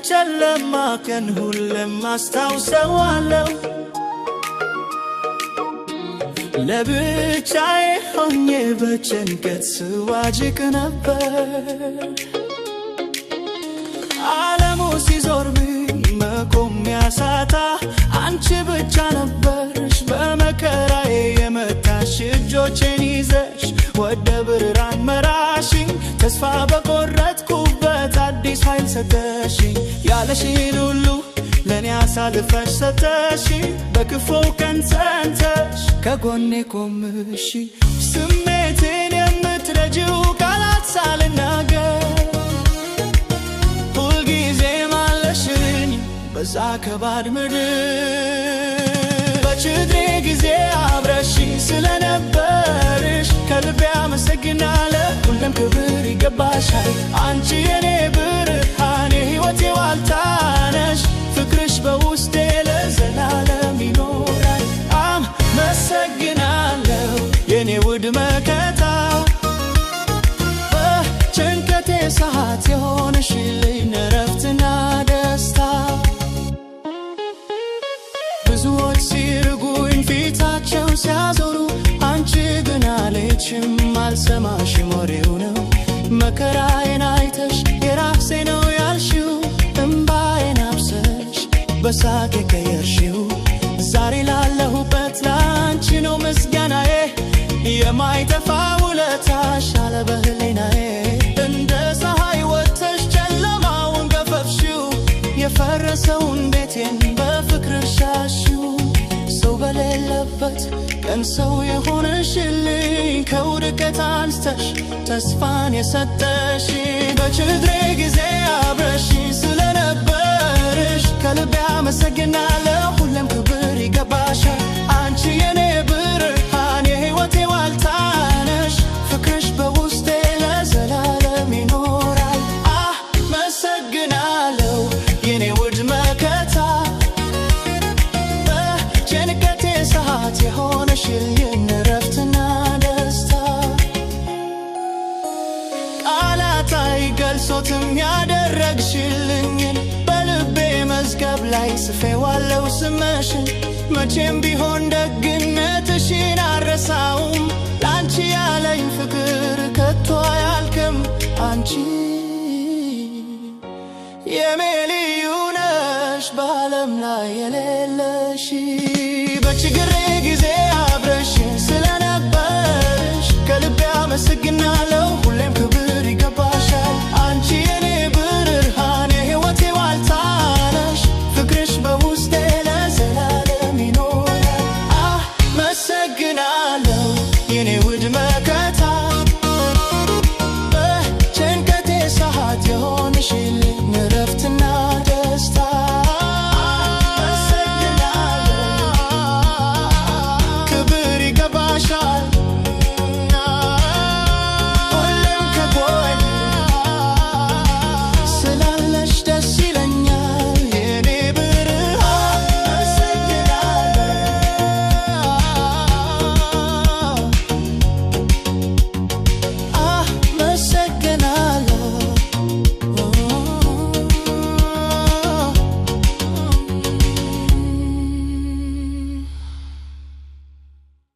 ጨለማ ቀን ሁሌም አስታውሰዋለሁ ለብቻዬ ሆኜ በጭንቀት ስዋጅቅ ነበር ዓለሙ ሲዞርብኝ መቆሚያ ሳጣ አንቺ ብቻ ነበርሽ በመከራዬ የመታሽ እጆቼን ይዘሽ ወደ ብርሃን መራሽኝ ተስፋ በቆረጥኩበት አዲስ ኃይል ሰጠሽኝ ያለሽን ሁሉ ለኔ አሳልፈሽ ሰጠሽኝ በክፉ ቀን ጸንተሽ ከጎኔ ቆምሽ ስሜቴን የምትረጂው ቃላት ሳልናገር ሁልጊዜም አለሽኝ በዛ ከባድ ምድር በችግሬ ጊዜ አብረሽኝ ስለነበርሽ ከልቤ አመሰግናለሁ ሁሌም ክብር ይገባሻል አንቺ የኔ ብርሃን የሕይወቴ ዋልታ ነሽ ፍቅርሽ በውስጤ ለዘላለም ይኖራል አመሰግናለሁ የኔ ውድ መከታ በጭንቀቴ ሰዓት የሆንሽልኝ እረፍትና ደስታ ብዙዎች ሲርጉኝ ፊታቸው ሲያዞሩ አንቺ ግን አልሄድሽም አልሰማሽም ወሬው ነው መከራዬን አይተሽ የራሴ ነው ያልሽው እምባዬን አብሰሽ በሳቅ ቀየርሽው ዛሬ ላለሁበት ላንቺ ነው ምስጋናዬ የማይጠፋ ውለታሽ አለ በህሊናዬ እንደ ፀሐይ ወጥተሽ ጨለማውን ገፈፍሽው የፈረሰውን ቤቴን በፍቅር ሻሽው ሰው በሌለበት ቀን ሰው የሆንሽልኝ ከውድቀት አንስተሽ ተስፋን የሰጠሽ በችግሬ ጊዜ አብረሽኝ ስለነበርሽ ከልቤ አመሰግናለሁ ሁሌም ክብር ይገባሻል አንቺ የኔ ብርሃን የሕይወቴ ዋልታ ነሽ ፍቅርሽ በውስጤ ለዘላለም ይኖራል አመሰግናለሁ የኔ ውድ መከታ በጭንቀቴ ሰዓት የሆንሽልኝ እረፍትና ደስታ ቃላት አይገልጹትም ያደረግሽልኝን በልቤ መዝገብ ላይ ጽፌዋለሁ ስምሽን መቼም ቢሆን ደግነትሽን አልረሳውም ላንቺ ያለኝ ፍቅር ከቶ አያልቅም አንቺ የኔ ልዩ ነሽ በዓለም ላይ የሌለ